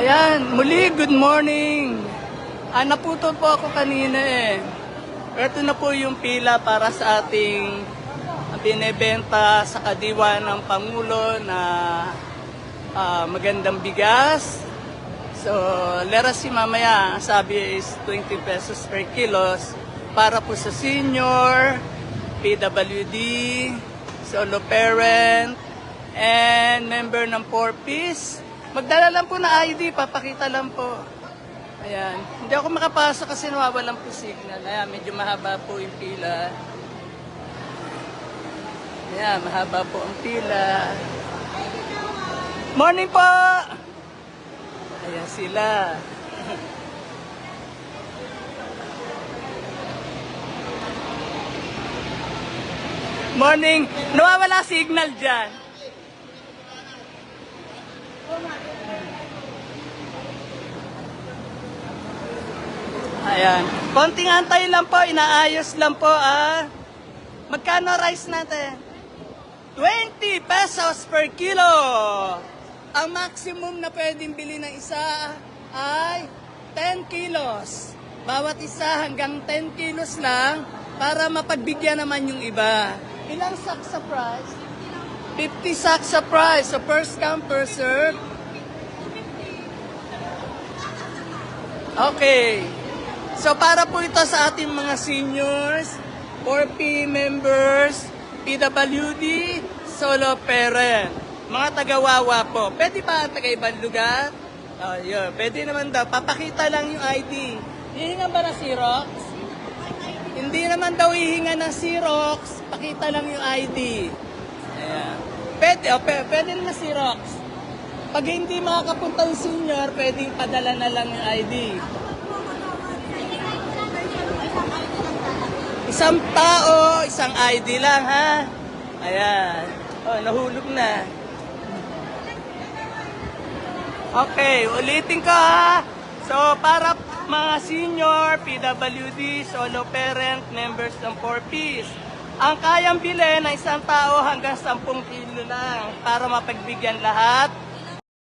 Ayan, muli, good morning. Naputol po ako kanina eh. Ito na po yung pila para sa ating binebenta sa kadiwa ng Pangulo na magandang bigas. So, let us see mamaya. Ang sabi is 20 pesos per kilos para po sa senior, PWD, solo parent, and member ng 4-piece. Magdala lang po na ID, papakita lang po. Ayan. Hindi ako makapasok kasi nawawalan po signal. Ayan, medyo mahaba po yung pila. Ayan, mahaba po ang pila. Morning po! Ayan sila. Morning! Nawawala signal dyan. Ayan. Konting antay lang po, inaayos lang po Magkano rice natin? 20 pesos per kilo. Ang maximum na pwedeng bili ng isa ay 10 kilos. Bawat isa hanggang 10 kilos lang para mapagbigyan naman yung iba. Ilang sacks sa price? 50 sacks sa price. So first come, first serve. Okay. So para po ito sa ating mga seniors, 4P members, PWD, solo parent, mga tagawawa po. Pwede ba taga-ibang lugar? Yun. Pwede naman daw. Papakita lang yung ID. Hihingan ba ng Xerox? Hindi naman daw hihinga ng Xerox. Pakita lang yung ID. Ayan. Pwede naman Xerox. Pag hindi makakapunta yung senior, pwede padala na lang yung ID. Isang tao, isang ID lang, ha? Ayan. Oh, nahulog na. Okay, ulitin ko, ha? So, para mga senior, PWD, solo parent, members ng 4-piece, ang kayang bilhin ng isang tao hanggang 10 kilo lang para mapagbigyan lahat